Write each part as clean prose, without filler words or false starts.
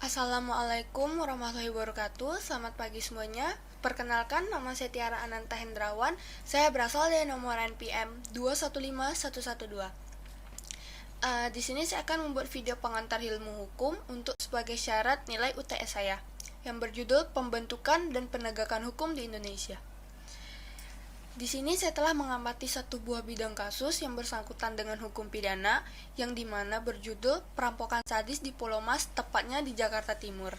Assalamualaikum warahmatullahi wabarakatuh. Selamat pagi semuanya. Perkenalkan, nama saya Tiara Ananta Hendrawan. Saya berasal dari nomor NPM 215112. Di sini saya akan membuat video pengantar ilmu hukum untuk sebagai syarat nilai UTS saya yang berjudul Pembentukan dan Penegakan Hukum di Indonesia. Di sini saya telah mengamati satu buah bidang kasus yang bersangkutan dengan hukum pidana yang dimana berjudul perampokan sadis di Pulau Mas, tepatnya di Jakarta Timur.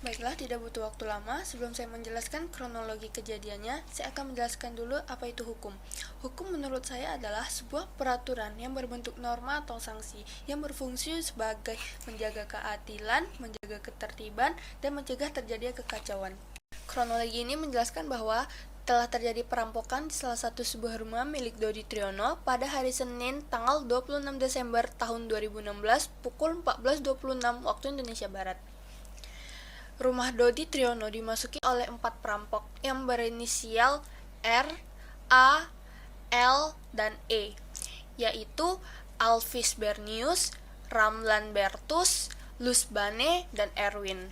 Baiklah, tidak butuh waktu lama. Sebelum saya menjelaskan kronologi kejadiannya, saya akan menjelaskan dulu apa itu hukum. Hukum menurut saya adalah sebuah peraturan yang berbentuk norma atau sanksi yang berfungsi sebagai menjaga keadilan, menjaga ketertiban, dan mencegah terjadinya kekacauan. Kronologi ini menjelaskan bahwa telah terjadi perampokan di salah satu sebuah rumah milik Dodi Triyono pada hari Senin tanggal 26 Desember tahun 2016 pukul 14.26 waktu Indonesia Barat. Rumah Dodi Triyono dimasuki oleh 4 perampok yang berinisial R, A, L, dan E, yaitu Alvis Bernius, Ramlan Bertus, Lusbane, dan Erwin.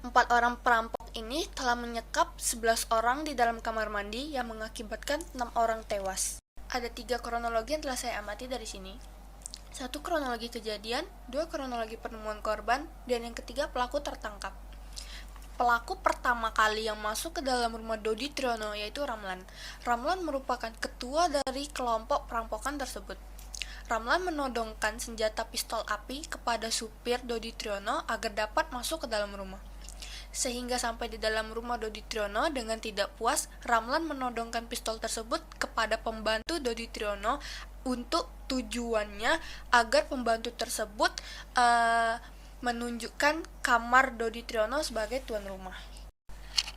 4 orang perampok ini telah menyekap 11 orang di dalam kamar mandi yang mengakibatkan 6 orang tewas. Ada 3 kronologi yang telah saya amati dari sini. 1 kronologi kejadian, 2 kronologi penemuan korban, dan yang ketiga pelaku tertangkap. Pelaku pertama kali yang masuk ke dalam rumah Dodi Triyono yaitu Ramlan. Ramlan merupakan ketua dari kelompok perampokan tersebut. Ramlan menodongkan senjata pistol api kepada supir Dodi Triyono agar dapat masuk ke dalam rumah. Sehingga sampai di dalam rumah Dodi Triyono, dengan tidak puas, Ramlan menodongkan pistol tersebut kepada pembantu Dodi Triyono untuk tujuannya agar pembantu tersebut menunjukkan kamar Dodi Triyono sebagai tuan rumah.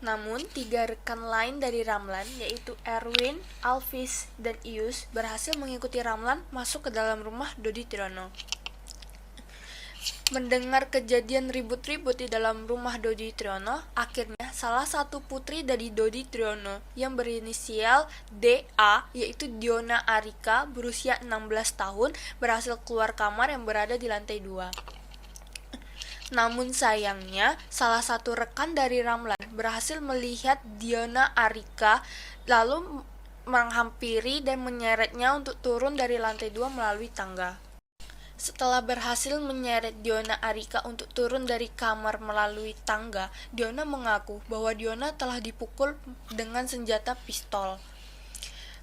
Namun, 3 rekan lain dari Ramlan, yaitu Erwin, Alvis, dan Ius, berhasil mengikuti Ramlan masuk ke dalam rumah Dodi Triyono. Mendengar kejadian ribut-ribut di dalam rumah Dodi Triyono, akhirnya salah satu putri dari Dodi Triyono yang berinisial DA, yaitu Diona Arika, berusia 16 tahun, berhasil keluar kamar yang berada di lantai 2. Namun sayangnya, salah satu rekan dari Ramlan berhasil melihat Diona Arika, lalu menghampiri dan menyeretnya untuk turun dari lantai 2 melalui tangga. Setelah berhasil menyeret Diona Arika untuk turun dari kamar melalui tangga, Diona mengaku bahwa Diona telah dipukul dengan senjata pistol.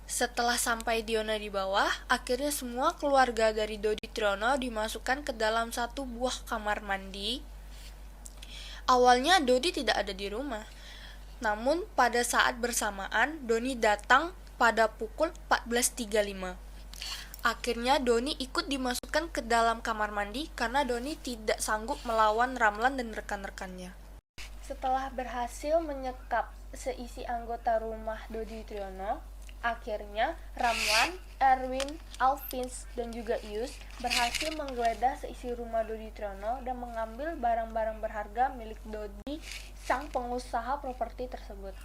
Setelah sampai Diona di bawah, akhirnya semua keluarga dari Dodi Triyono dimasukkan ke dalam satu buah kamar mandi. Awalnya Dodi tidak ada di rumah. Namun pada saat bersamaan, Doni datang pada pukul 14.35. Akhirnya Doni ikut dimasukkan ke dalam kamar mandi karena Doni tidak sanggup melawan Ramlan dan rekan-rekannya. Setelah berhasil menyekap seisi anggota rumah Dodi Triyono, akhirnya Ramlan, Erwin, Alvis, dan juga Ius berhasil menggeledah seisi rumah Dodi Triyono dan mengambil barang-barang berharga milik Dodi, sang pengusaha properti tersebut.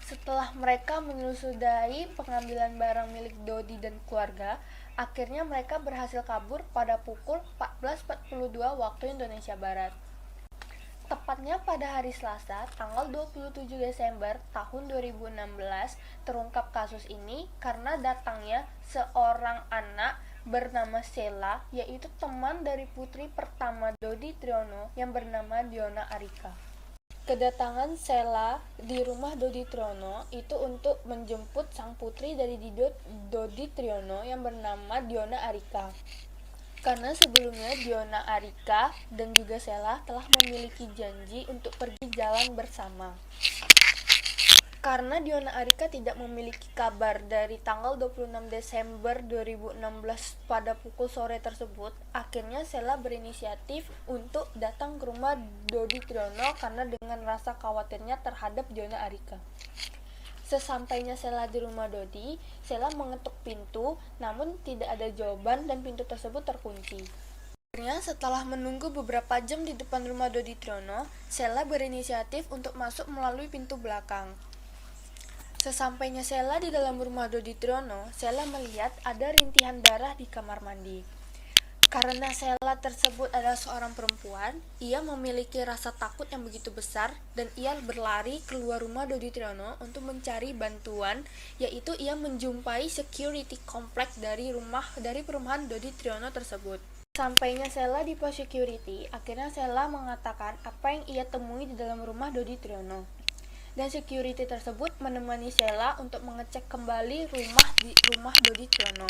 Setelah mereka menyelesaikan pengambilan barang milik Dodi dan keluarga, akhirnya mereka berhasil kabur pada pukul 14.42 waktu Indonesia Barat. Tepatnya pada hari Selasa, tanggal 27 Desember tahun 2016, terungkap kasus ini karena datangnya seorang anak bernama Sheila, yaitu teman dari putri pertama Dodi Triyono yang bernama Diona Arika. Kedatangan Sheila di rumah Dodi Triyono itu untuk menjemput sang putri dari Dodi Triyono yang bernama Diona Arika. Karena sebelumnya Diona Arika dan juga Sheila telah memiliki janji untuk pergi jalan bersama. Karena Diona Arika tidak memiliki kabar dari tanggal 26 Desember 2016 pada pukul sore tersebut, akhirnya Sheila berinisiatif untuk datang ke rumah Dodi Triyono karena dengan rasa khawatirnya terhadap Diona Arika. Sesampainya Sheila di rumah Dodi, Sheila mengetuk pintu, namun tidak ada jawaban dan pintu tersebut terkunci. Akhirnya setelah menunggu beberapa jam di depan rumah Dodi Triyono, Sheila berinisiatif untuk masuk melalui pintu belakang. Sesampainya Sheila di dalam rumah Dodi Triyono, Sheila melihat ada rintihan darah di kamar mandi. Karena Sheila tersebut adalah seorang perempuan, ia memiliki rasa takut yang begitu besar dan ia berlari keluar rumah Dodi Triyono untuk mencari bantuan, yaitu ia menjumpai security kompleks dari perumahan Dodi Triyono tersebut. Sampainya Sheila di pos security, akhirnya Sheila mengatakan apa yang ia temui di dalam rumah Dodi Triyono. Dan security tersebut menemani Sheila untuk mengecek kembali rumah Dodi Triyono.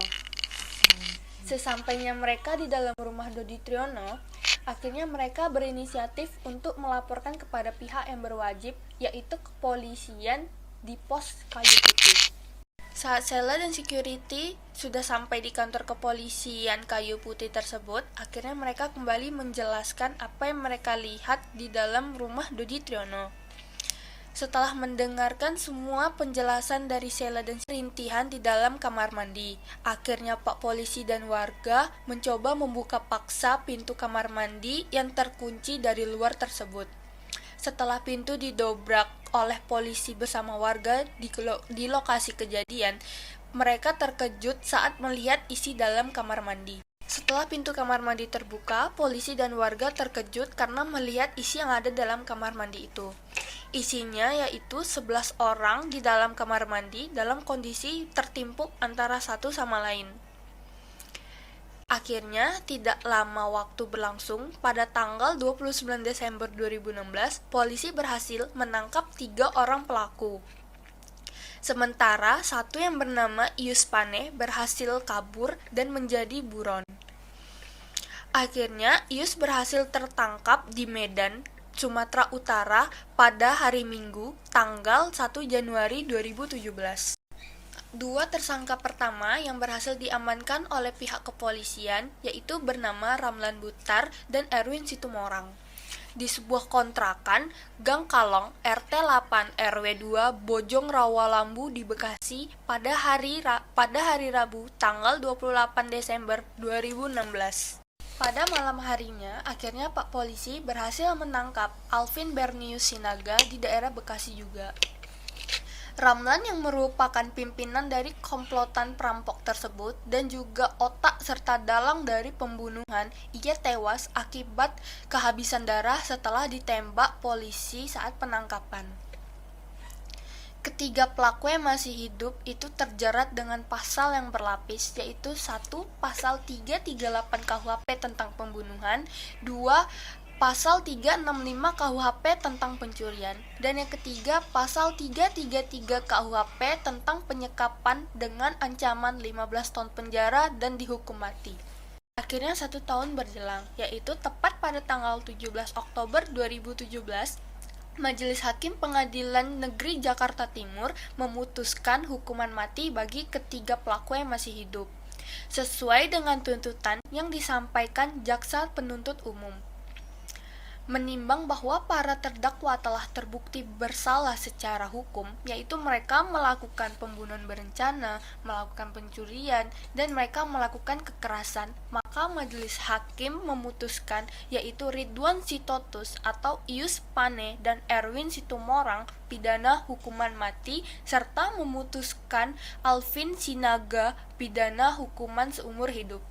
Sesampainya mereka di dalam rumah Dodi Triyono, akhirnya mereka berinisiatif untuk melaporkan kepada pihak yang berwajib, yaitu kepolisian di pos Kayu Putih. Saat Sheila dan security sudah sampai di kantor kepolisian Kayu Putih tersebut, akhirnya mereka kembali menjelaskan apa yang mereka lihat di dalam rumah Dodi Triyono. Setelah mendengarkan semua penjelasan dari Sheila dan rintihan di dalam kamar mandi, akhirnya Pak Polisi dan warga mencoba membuka paksa pintu kamar mandi yang terkunci dari luar tersebut. Setelah pintu didobrak oleh polisi bersama warga di lokasi kejadian, mereka terkejut saat melihat isi dalam kamar mandi. Setelah pintu kamar mandi terbuka, polisi dan warga terkejut karena melihat isi yang ada dalam kamar mandi itu. Isinya yaitu 11 orang di dalam kamar mandi dalam kondisi tertimpuk antara satu sama lain. Akhirnya, tidak lama waktu berlangsung, pada tanggal 29 Desember 2016, polisi berhasil menangkap 3 orang pelaku. Sementara, satu yang bernama Ius Pane berhasil kabur dan menjadi buron. Akhirnya, Ius berhasil tertangkap di Medan, Sumatera Utara pada hari Minggu, tanggal 1 Januari 2017. Dua tersangka pertama yang berhasil diamankan oleh pihak kepolisian yaitu bernama Ramlan Butar dan Erwin Situmorang. Di sebuah kontrakan Gang Kalong RT 8 RW 2 Bojong Rawalambu di Bekasi pada hari Rabu tanggal 28 Desember 2016. Pada malam harinya, akhirnya Pak Polisi berhasil menangkap Alvin Bernius Sinaga di daerah Bekasi juga. Ramlan yang merupakan pimpinan dari komplotan perampok tersebut dan juga otak serta dalang dari pembunuhan, ia tewas akibat kehabisan darah setelah ditembak polisi saat penangkapan. Ketiga pelaku yang masih hidup itu terjerat dengan pasal yang berlapis, yaitu 1. Pasal 338 KUHP tentang pembunuhan, 2. Pasal 365 KUHP tentang pencurian, dan yang ketiga Pasal 333 KUHP tentang penyekapan dengan ancaman 15 tahun penjara dan dihukum mati. Akhirnya 1 tahun berjelang, yaitu tepat pada tanggal 17 Oktober 2017, Majelis Hakim Pengadilan Negeri Jakarta Timur memutuskan hukuman mati bagi ketiga pelaku yang masih hidup, sesuai dengan tuntutan yang disampaikan jaksa penuntut umum. Menimbang bahwa para terdakwa telah terbukti bersalah secara hukum, yaitu mereka melakukan pembunuhan berencana, melakukan pencurian, dan mereka melakukan kekerasan, maka majelis hakim memutuskan yaitu Ridwan Sitotus atau Ius Pane dan Erwin Situmorang pidana hukuman mati, serta memutuskan Alvin Sinaga pidana hukuman seumur hidup.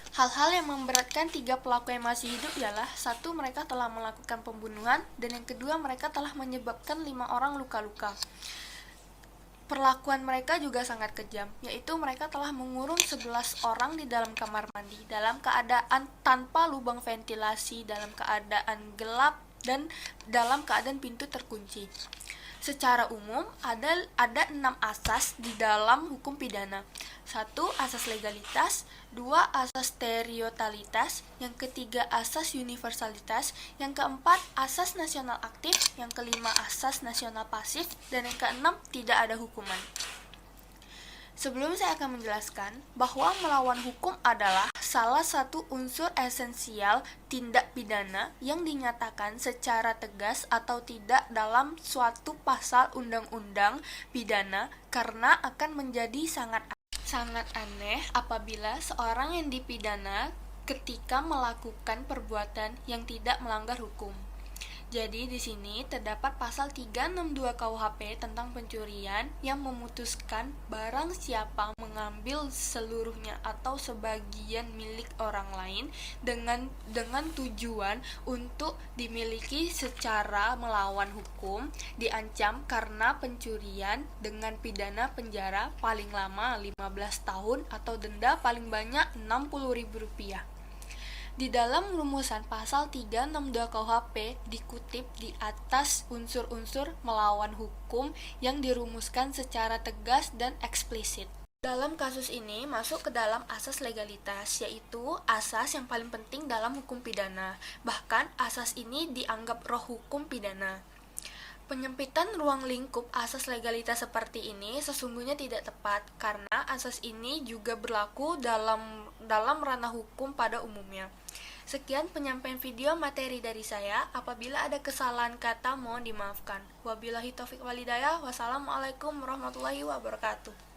Hal-hal yang memberatkan tiga pelaku yang masih hidup ialah 1. Mereka telah melakukan pembunuhan, dan yang kedua mereka telah menyebabkan 5 orang luka-luka. Perlakuan mereka juga sangat kejam, yaitu mereka telah mengurung 11 orang di dalam kamar mandi dalam keadaan tanpa lubang ventilasi, dalam keadaan gelap, dan dalam keadaan pintu terkunci. Secara umum, ada 6 asas di dalam hukum pidana. 1. Asas legalitas, 2. Asas teritorialitas, yang ketiga asas universalitas, yang keempat asas nasional aktif, yang kelima asas nasional pasif, dan yang keenam tidak ada hukuman. Sebelum saya akan menjelaskan bahwa melawan hukum adalah salah satu unsur esensial tindak pidana yang dinyatakan secara tegas atau tidak dalam suatu pasal undang-undang pidana, karena akan menjadi sangat aneh apabila seorang yang dipidana ketika melakukan perbuatan yang tidak melanggar hukum. Jadi di sini terdapat pasal 362 KUHP tentang pencurian yang memutuskan barang siapa mengambil seluruhnya atau sebagian milik orang lain dengan tujuan untuk dimiliki secara melawan hukum, diancam karena pencurian dengan pidana penjara paling lama 15 tahun atau denda paling banyak Rp60.000. Di dalam rumusan pasal 362 KUHP dikutip di atas unsur-unsur melawan hukum yang dirumuskan secara tegas dan eksplisit. Dalam kasus ini masuk ke dalam asas legalitas, yaitu asas yang paling penting dalam hukum pidana. Bahkan asas ini dianggap roh hukum pidana. Penyempitan ruang lingkup asas legalitas seperti ini sesungguhnya tidak tepat karena asas ini juga berlaku dalam ranah hukum pada umumnya. Sekian penyampaian video materi dari saya. Apabila ada kesalahan kata mohon dimaafkan. Wabillahi taufiq walhidayah. Wassalamualaikum warahmatullahi wabarakatuh.